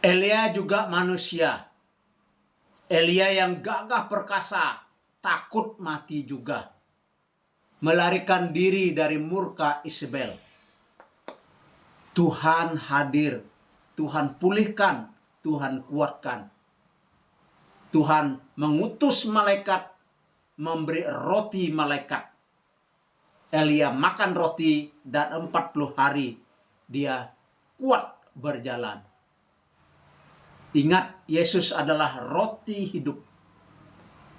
Elia juga manusia. Elia yang gagah perkasa, takut mati juga. Melarikan diri dari murka Isabel. Tuhan hadir, Tuhan pulihkan, Tuhan kuatkan. Tuhan mengutus malaikat, memberi roti malaikat. Elia makan roti dan 40 hari dia kuat berjalan. Ingat, Yesus adalah roti hidup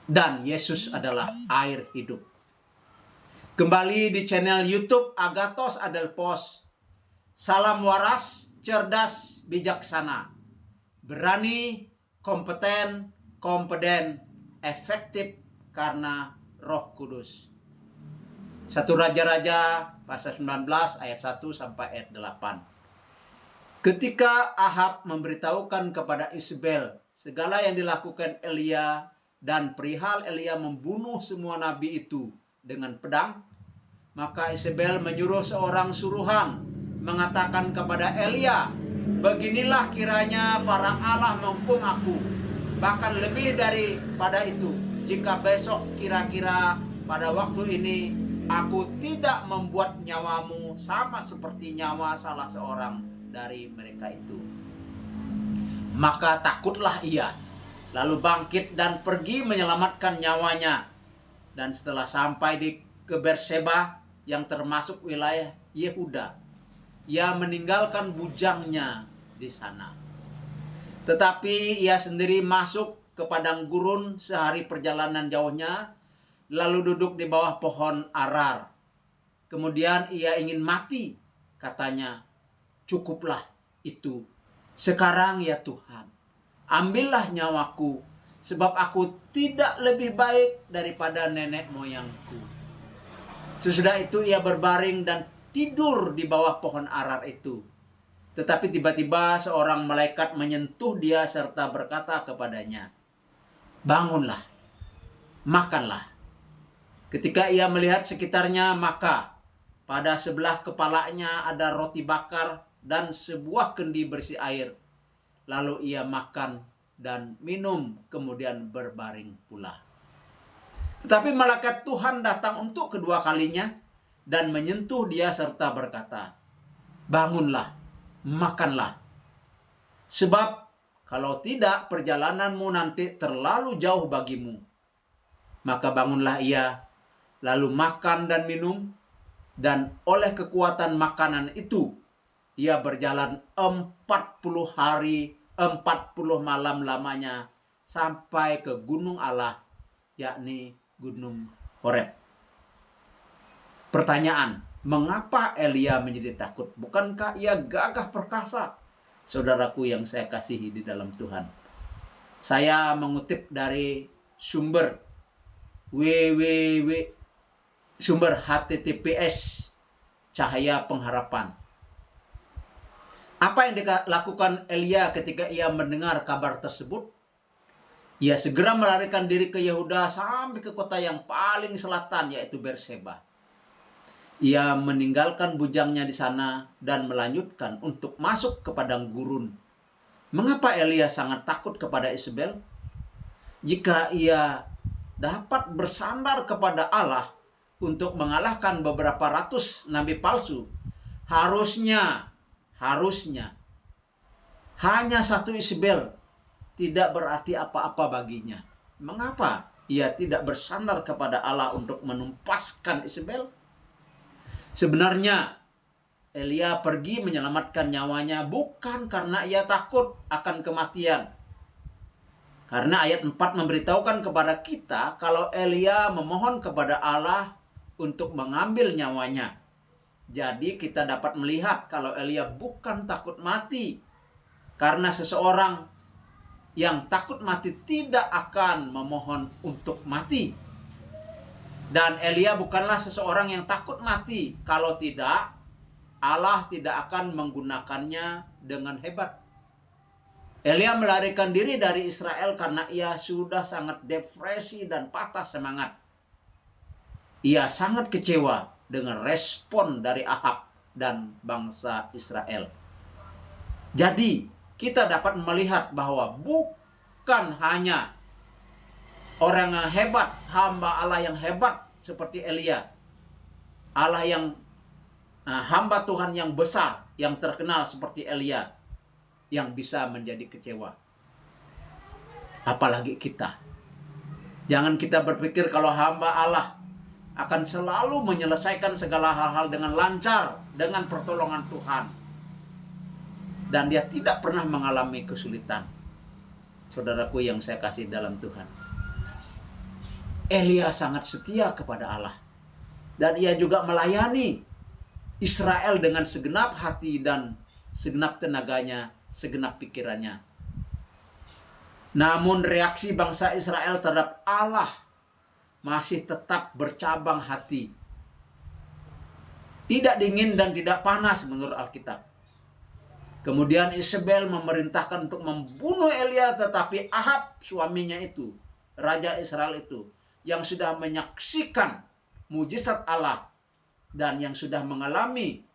dan Yesus adalah air hidup. Kembali di channel YouTube Agathos Adelphos. Salam waras, cerdas, bijaksana. Berani, kompeten, efektif karena Roh Kudus. 1 Raja-Raja pasal 19 ayat 1 sampai ayat 8. Ketika Ahab memberitahukan kepada Isabel segala yang dilakukan Elia dan perihal Elia membunuh semua nabi itu dengan pedang, maka Isabel menyuruh seorang suruhan mengatakan kepada Elia, "Beginilah kiranya para Allah menghukum aku, bahkan lebih daripada itu, jika besok kira-kira pada waktu ini aku tidak membuat nyawamu sama seperti nyawa salah seorang dari mereka itu." Maka takutlah ia, lalu bangkit dan pergi menyelamatkan nyawanya. Dan setelah sampai ke Berseba yang termasuk wilayah Yehuda, ia meninggalkan bujangnya di sana. Tetapi ia sendiri masuk ke padang gurun sehari perjalanan jauhnya, lalu duduk di bawah pohon arar. Kemudian ia ingin mati, katanya, "Cukuplah itu. Sekarang ya Tuhan, ambillah nyawaku, sebab aku tidak lebih baik daripada nenek moyangku." Sesudah itu ia berbaring dan tidur di bawah pohon arar itu. Tetapi tiba-tiba seorang malaikat menyentuh dia serta berkata kepadanya, "Bangunlah, makanlah." Ketika ia melihat sekitarnya, maka pada sebelah kepalanya ada roti bakar dan sebuah kendi berisi air. Lalu ia makan dan minum, kemudian berbaring pula. Tetapi malaikat Tuhan datang untuk kedua kalinya dan menyentuh dia serta berkata, "Bangunlah, makanlah. Sebab kalau tidak perjalananmu nanti terlalu jauh bagimu." Maka bangunlah ia, lalu makan dan minum, dan oleh kekuatan makanan itu ia berjalan 40 hari 40 malam lamanya sampai ke gunung Allah, yakni Gunung Horeb. Pertanyaan, mengapa Elia menjadi takut? Bukankah ia gagah perkasa? Saudaraku yang saya kasihi di dalam Tuhan, saya mengutip dari sumber sumber HTTPS Cahaya Pengharapan. Apa yang dilakukan Elia ketika ia mendengar kabar tersebut? Ia segera melarikan diri ke Yehuda sampai ke kota yang paling selatan, yaitu Berseba. Ia meninggalkan bujangnya di sana dan melanjutkan untuk masuk ke padang gurun. Mengapa Elia sangat takut kepada Isabel? Jika ia dapat bersandar kepada Allah untuk mengalahkan beberapa ratus nabi palsu, harusnya hanya satu Isabel tidak berarti apa-apa baginya. Mengapa ia tidak bersandar kepada Allah untuk menumpaskan Isabel? Sebenarnya Elia pergi menyelamatkan nyawanya bukan karena ia takut akan kematian. Karena ayat 4 memberitahukan kepada kita kalau Elia memohon kepada Allah untuk mengambil nyawanya. Jadi kita dapat melihat kalau Elia bukan takut mati. Karena seseorang yang takut mati tidak akan memohon untuk mati. Dan Elia bukanlah seseorang yang takut mati. Kalau tidak, Allah tidak akan menggunakannya dengan hebat. Elia melarikan diri dari Israel karena ia sudah sangat depresi dan patah semangat. Ia sangat kecewa dengan respon dari Ahab dan bangsa Israel. Jadi, kita dapat melihat bahwa bukan hanya orang yang hebat, hamba Allah yang hebat seperti Elia, Allah yang hamba Tuhan yang besar, yang terkenal seperti Elia, yang bisa menjadi kecewa. Apalagi kita. Jangan kita berpikir kalau hamba Allah akan selalu menyelesaikan segala hal-hal dengan lancar, dengan pertolongan Tuhan. Dan dia tidak pernah mengalami kesulitan. Saudaraku yang saya kasih dalam Tuhan. Elia sangat setia kepada Allah. Dan ia juga melayani Israel dengan segenap hati dan segenap tenaganya, segenap pikirannya. Namun reaksi bangsa Israel terhadap Allah masih tetap bercabang hati. Tidak dingin dan tidak panas menurut Alkitab. Kemudian Isabel memerintahkan untuk membunuh Elia, tetapi Ahab suaminya itu, raja Israel itu, yang sudah menyaksikan mujizat Allah dan yang sudah mengalami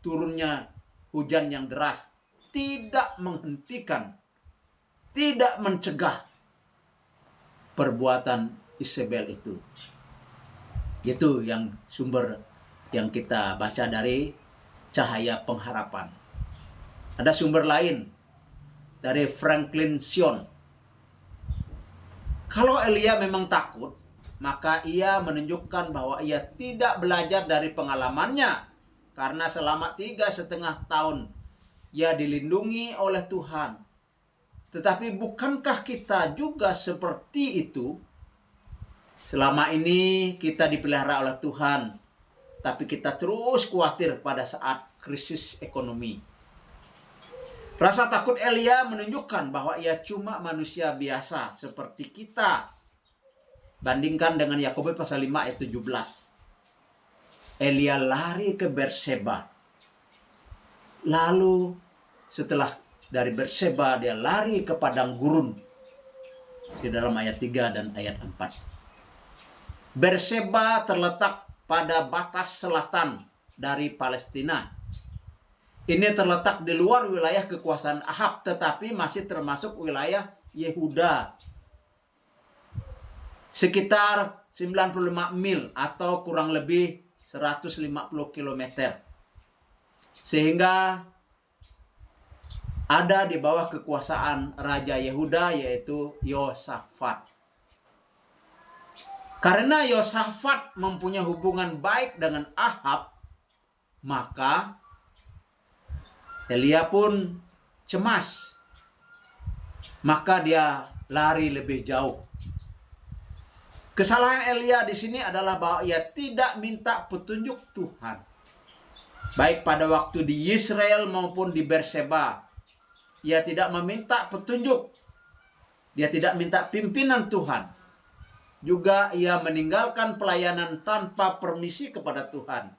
turunnya hujan yang deras, tidak menghentikan, tidak mencegah perbuatan Isabel itu. Itu yang sumber yang kita baca dari Cahaya Pengharapan. Ada sumber lain dari Franklin Sion. Kalau Elia memang takut, maka ia menunjukkan bahwa ia tidak belajar dari pengalamannya. Karena selama 3,5 tahun ia dilindungi oleh Tuhan. Tetapi bukankah kita juga seperti itu? Selama ini kita dipelihara oleh Tuhan, tapi kita terus khawatir pada saat krisis ekonomi. Rasa takut Elia menunjukkan bahwa ia cuma manusia biasa seperti kita. Bandingkan dengan Yakobus pasal 5 ayat 17. Elia lari ke Berseba. Lalu setelah dari Berseba dia lari ke padang gurun. Di dalam ayat 3 dan ayat 4. Berseba terletak pada batas selatan dari Palestina. Ini terletak di luar wilayah kekuasaan Ahab, tetapi masih termasuk wilayah Yehuda. Sekitar 95 mil atau kurang lebih 150 km. Sehingga ada di bawah kekuasaan Raja Yehuda, yaitu Yosafat. Karena Yosafat mempunyai hubungan baik dengan Ahab, maka Elia pun cemas. Maka dia lari lebih jauh. Kesalahan Elia di sini adalah bahwa ia tidak minta petunjuk Tuhan. Baik pada waktu di Israel maupun di Berseba. Ia tidak meminta petunjuk. Dia tidak minta pimpinan Tuhan. Juga ia meninggalkan pelayanan tanpa permisi kepada Tuhan.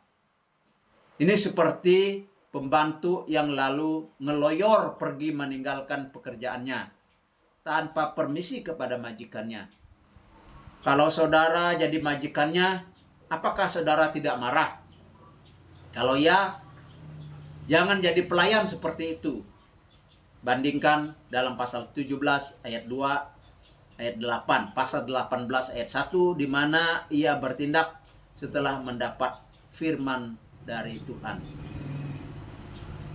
Ini seperti pembantu yang lalu ngeloyor pergi meninggalkan pekerjaannya tanpa permisi kepada majikannya. Kalau saudara jadi majikannya, apakah saudara tidak marah? Kalau ya, jangan jadi pelayan seperti itu. Bandingkan dalam pasal 17 ayat 2 ayat 8, pasal 18 ayat 1, di mana ia bertindak setelah mendapat firman dari Tuhan.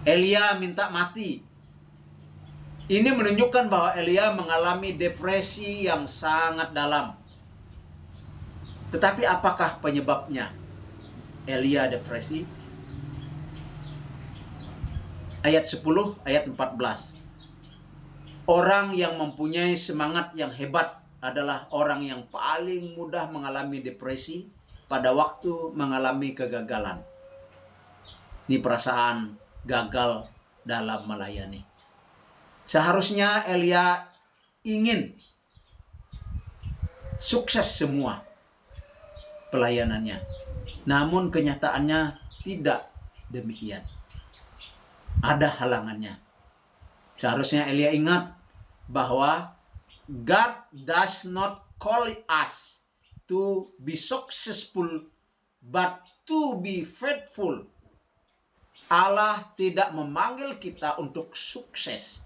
Elia minta mati. Ini menunjukkan bahwa Elia mengalami depresi yang sangat dalam. Tetapi apakah penyebabnya Elia depresi? Ayat 10, ayat 14. Orang yang mempunyai semangat yang hebat adalah orang yang paling mudah mengalami depresi pada waktu mengalami kegagalan. Ini perasaan gagal dalam melayani. Seharusnya Elia ingin sukses semua pelayanannya. Namun kenyataannya tidak demikian. Ada halangannya. Seharusnya Elia ingat bahwa God does not call us to be successful, but to be faithful. Allah tidak memanggil kita untuk sukses,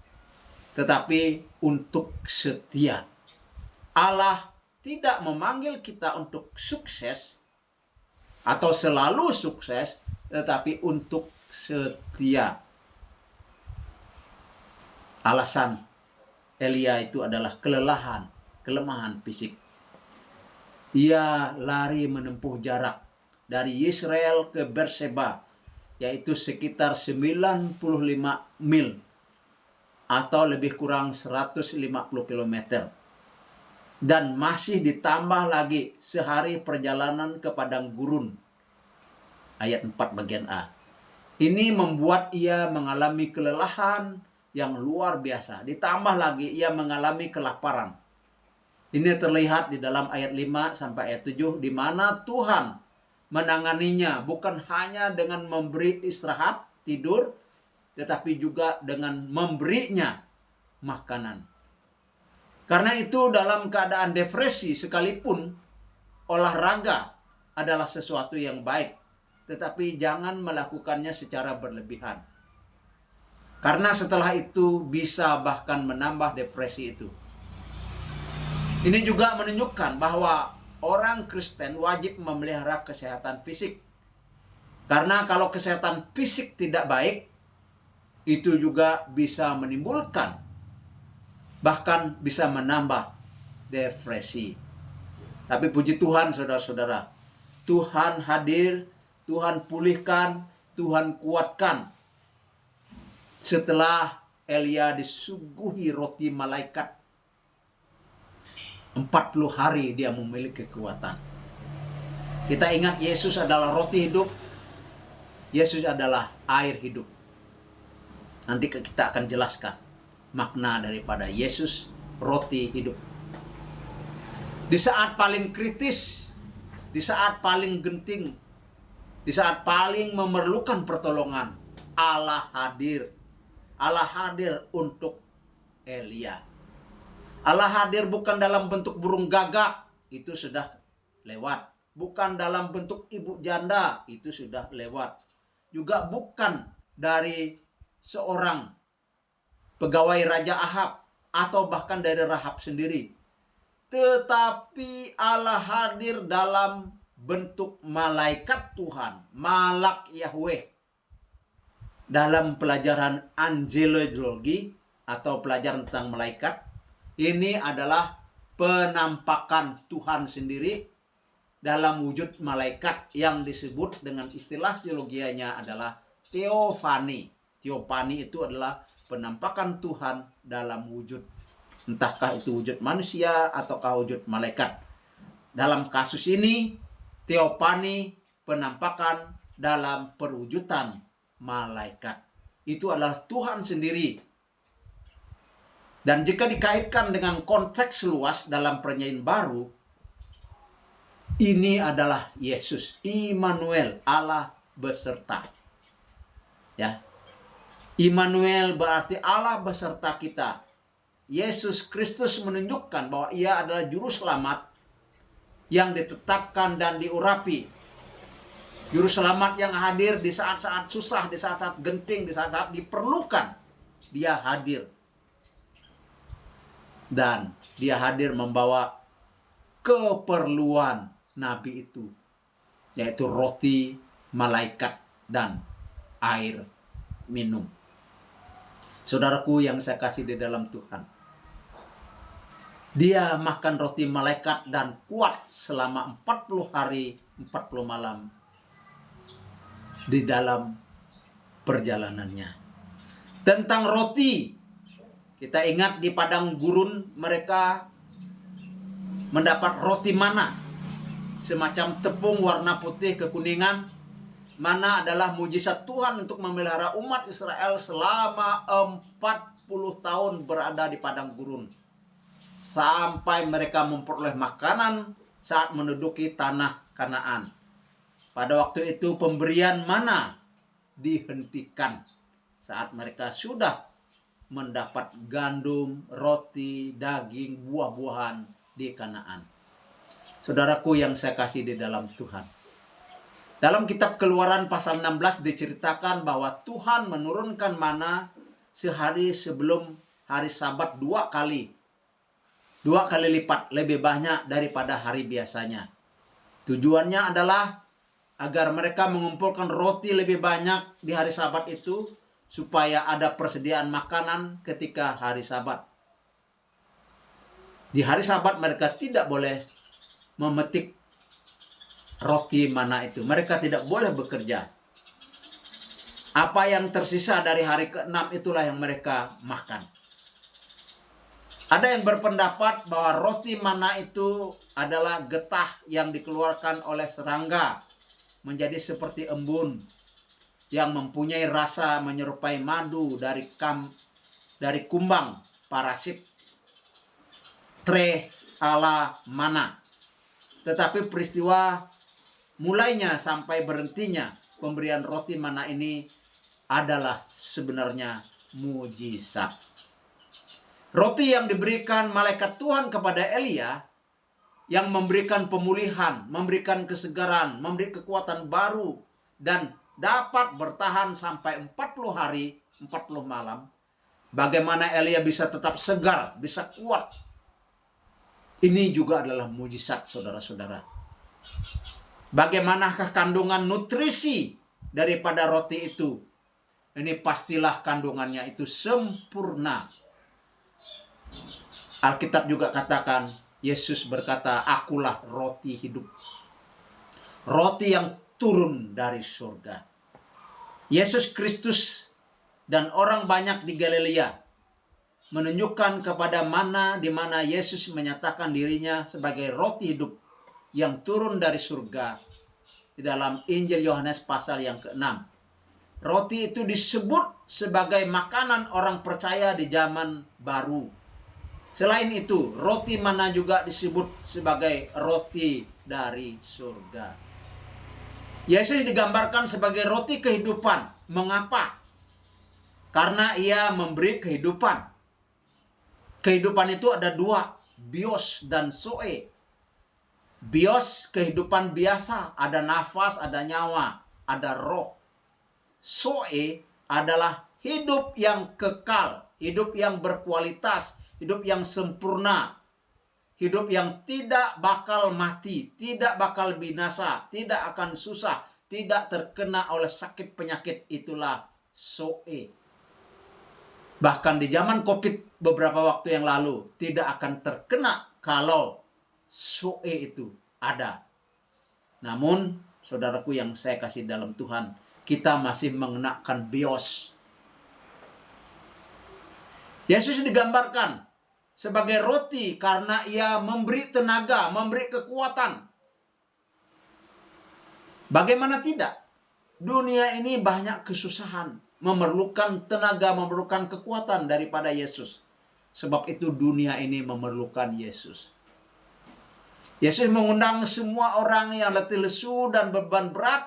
tetapi untuk setia. Allah tidak memanggil kita untuk sukses atau selalu sukses, tetapi untuk setia. Alasan Elia itu adalah kelemahan fisik. Ia lari menempuh jarak dari Israel ke Berseba, yaitu sekitar 95 mil atau lebih kurang 150 km. Dan masih ditambah lagi sehari perjalanan ke padang gurun. Ayat 4 bagian A. Ini membuat ia mengalami kelelahan yang luar biasa. Ditambah lagi ia mengalami kelaparan. Ini terlihat di dalam ayat 5 sampai ayat 7, di mana Tuhan menanganinya bukan hanya dengan memberi istirahat, tidur, tetapi juga dengan memberinya makanan. Karena itu dalam keadaan depresi sekalipun olahraga adalah sesuatu yang baik, tetapi jangan melakukannya secara berlebihan. Karena setelah itu bisa bahkan menambah depresi itu. Ini juga menunjukkan bahwa orang Kristen wajib memelihara kesehatan fisik. Karena kalau kesehatan fisik tidak baik, itu juga bisa menimbulkan, bahkan bisa menambah depresi. Tapi puji Tuhan saudara-saudara, Tuhan hadir, Tuhan pulihkan, Tuhan kuatkan. Setelah Elia disuguhi roti malaikat, 40 hari dia memiliki kekuatan. Kita ingat Yesus adalah roti hidup, Yesus adalah air hidup. Nanti kita akan jelaskan makna daripada Yesus roti hidup. Di saat paling kritis, di saat paling genting, di saat paling memerlukan pertolongan, Allah hadir. Allah hadir untuk Elia. Allah hadir bukan dalam bentuk burung gagak, itu sudah lewat. Bukan dalam bentuk ibu janda, itu sudah lewat. Juga bukan dari seorang pegawai Raja Ahab atau bahkan dari Rahab sendiri. Tetapi Allah hadir dalam bentuk malaikat Tuhan, Malak Yahweh. Dalam pelajaran angelologi atau pelajaran tentang malaikat, ini adalah penampakan Tuhan sendiri dalam wujud malaikat yang disebut dengan istilah teologianya adalah teofani. Teofani itu adalah penampakan Tuhan dalam wujud, entahkah itu wujud manusia ataukah wujud malaikat. Dalam kasus ini, teofani, penampakan dalam perwujudan malaikat. Itu adalah Tuhan sendiri. Dan jika dikaitkan dengan konteks luas dalam perjanjian baru, ini adalah Yesus, Immanuel, Allah beserta. Ya. Immanuel berarti Allah beserta kita. Yesus Kristus menunjukkan bahwa ia adalah juru selamat yang ditetapkan dan diurapi. Juru selamat yang hadir di saat-saat susah, di saat-saat genting, di saat-saat diperlukan. Dia hadir. Dan dia hadir membawa keperluan Nabi itu, yaitu roti, malaikat, dan air minum. Saudaraku yang saya kasih di dalam Tuhan, dia makan roti malaikat dan kuat selama 40 hari, 40 malam di dalam perjalanannya. Tentang roti, kita ingat di padang gurun mereka mendapat roti mana, semacam tepung warna putih kekuningan. Mana adalah mujizat Tuhan untuk memelihara umat Israel selama 40 tahun berada di padang gurun, sampai mereka memperoleh makanan saat menduduki tanah Kanaan. Pada waktu itu pemberian mana dihentikan saat mereka sudah mendapat gandum, roti, daging, buah-buahan di Kanaan. Saudaraku yang saya kasih di dalam Tuhan, dalam kitab Keluaran pasal 16 diceritakan bahwa Tuhan menurunkan mana sehari sebelum hari Sabat 2 kali. 2 kali lipat lebih banyak daripada hari biasanya. Tujuannya adalah agar mereka mengumpulkan roti lebih banyak di hari Sabat itu, supaya ada persediaan makanan ketika hari Sabat. Di hari Sabat mereka tidak boleh memetik roti mana itu. Mereka tidak boleh bekerja. Apa yang tersisa dari hari ke-6 itulah yang mereka makan. Ada yang berpendapat bahwa roti mana itu adalah getah yang dikeluarkan oleh serangga menjadi seperti embun yang mempunyai rasa menyerupai madu dari kumbang parasit tre ala mana. Tetapi peristiwa mulainya sampai berhentinya pemberian roti mana ini adalah sebenarnya mujizat. Roti yang diberikan malaikat Tuhan kepada Elia yang memberikan pemulihan, memberikan kesegaran, memberi kekuatan baru, dan dapat bertahan sampai 40 hari, 40 malam. Bagaimana Elia bisa tetap segar, bisa kuat. Ini juga adalah mujizat, saudara-saudara. Bagaimanakah kandungan nutrisi daripada roti itu? Ini pastilah kandungannya itu sempurna. Alkitab juga katakan, Yesus berkata, "Akulah roti hidup." Roti yang turun dari surga. Yesus Kristus dan orang banyak di Galilea menunjukkan kepada di mana Yesus menyatakan dirinya sebagai roti hidup yang turun dari surga di dalam Injil Yohanes pasal yang ke-6. Roti itu disebut sebagai makanan orang percaya di zaman baru. Selain itu, roti mana juga disebut sebagai roti dari surga. Yesus digambarkan sebagai roti kehidupan. Mengapa? Karena ia memberi kehidupan. Kehidupan itu ada 2, bios dan zoe. Bios, kehidupan biasa, ada nafas, ada nyawa, ada roh. Zoe adalah hidup yang kekal, hidup yang berkualitas, hidup yang sempurna, hidup yang tidak bakal mati, tidak bakal binasa, tidak akan susah, tidak terkena oleh sakit penyakit. Itulah Zoe. Bahkan di zaman COVID beberapa waktu yang lalu tidak akan terkena kalau Zoe itu ada. Namun, saudaraku yang saya kasih dalam Tuhan, kita masih mengenakan bios. Yesus digambarkan sebagai roti karena ia memberi tenaga, memberi kekuatan. Bagaimana tidak? Dunia ini banyak kesusahan, memerlukan tenaga, memerlukan kekuatan daripada Yesus. Sebab itu dunia ini memerlukan Yesus. Yesus mengundang semua orang yang letih lesu dan beban berat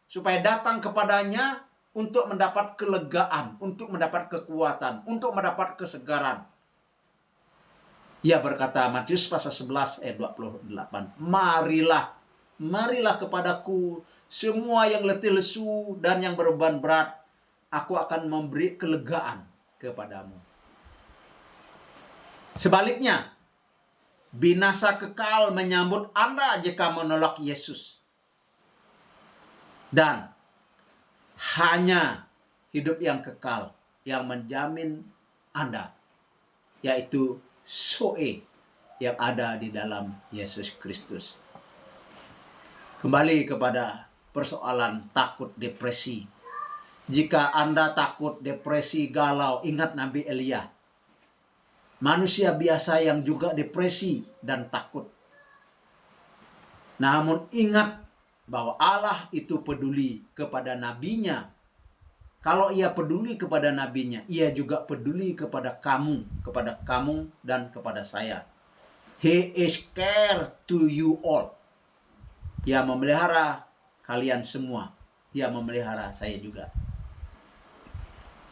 supaya datang kepadanya untuk mendapat kelegaan, untuk mendapat kekuatan, untuk mendapat kesegaran. Ia berkata, Matius pasal 11 ayat 28, Marilah kepadaku semua yang letih lesu dan yang beban berat, aku akan memberi kelegaan kepadamu. Sebaliknya, binasa kekal menyambut Anda jika menolak Yesus. Dan hanya hidup yang kekal yang menjamin Anda, yaitu Zoe yang ada di dalam Yesus Kristus. Kembali kepada persoalan takut depresi. Jika Anda takut depresi, galau, ingat Nabi Elia. Manusia biasa yang juga depresi dan takut. Namun ingat bahwa Allah itu peduli kepada nabinya. Kalau ia peduli kepada nabinya, ia juga peduli kepada kamu dan kepada saya. He is care to you all. Ia memelihara kalian semua. Ia memelihara saya juga.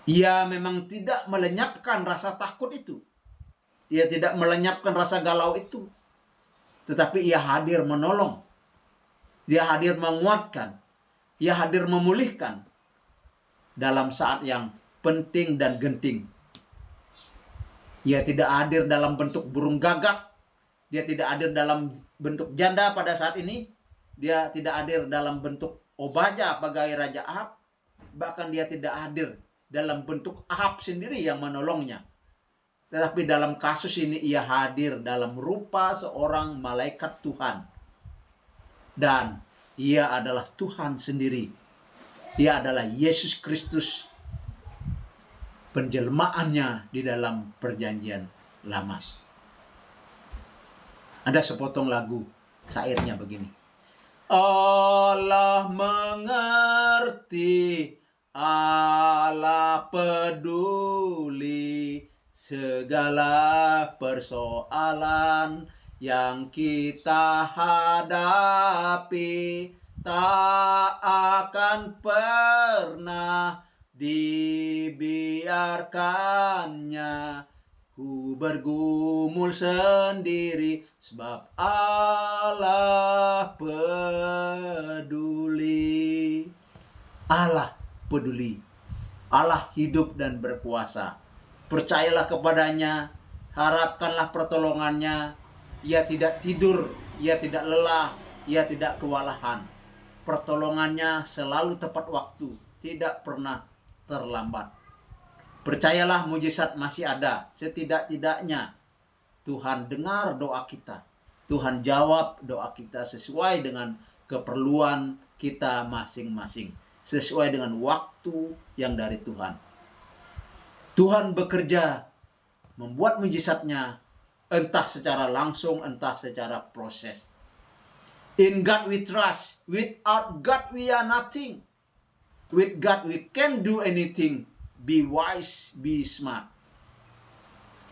Ia memang tidak melenyapkan rasa takut itu. Ia tidak melenyapkan rasa galau itu. Tetapi ia hadir menolong. Dia hadir menguatkan. Dia hadir memulihkan dalam saat yang penting dan genting. Ia tidak hadir dalam bentuk burung gagak. Dia tidak hadir dalam bentuk janda pada saat ini. Dia tidak hadir dalam bentuk Obaja sebagai Raja Ahab. Bahkan dia tidak hadir dalam bentuk Ahab sendiri yang menolongnya. Tetapi dalam kasus ini ia hadir dalam rupa seorang malaikat Tuhan. Dan ia adalah Tuhan sendiri. Ia adalah Yesus Kristus. Penjelmaannya di dalam perjanjian lama. Ada sepotong lagu, syairnya begini. Allah mengerti, Allah peduli segala persoalan yang kita hadapi, tak akan pernah dibiarkannya ku bergumul sendiri, sebab Allah peduli. Allah peduli. Allah hidup dan berkuasa. Percayalah kepadanya, harapkanlah pertolongannya. Ia tidak tidur, ia tidak lelah, ia tidak kewalahan. Pertolongannya selalu tepat waktu, tidak pernah terlambat. Percayalah, mujizat masih ada. Setidak-tidaknya Tuhan dengar doa kita. Tuhan jawab doa kita sesuai dengan keperluan kita masing-masing. Sesuai dengan waktu yang dari Tuhan. Tuhan bekerja membuat mujizatnya, entah secara langsung, entah secara proses. In God we trust. Without God we are nothing. With God we can do anything. Be wise, be smart.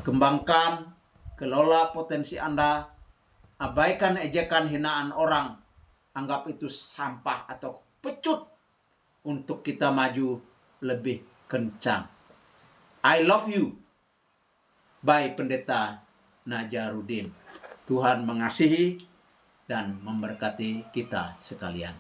Kembangkan, kelola potensi Anda. Abaikan ejekan hinaan orang. Anggap itu sampah atau pecut untuk kita maju lebih kencang. I love you by Pendeta Najarudin. Tuhan mengasihi dan memberkati kita sekalian.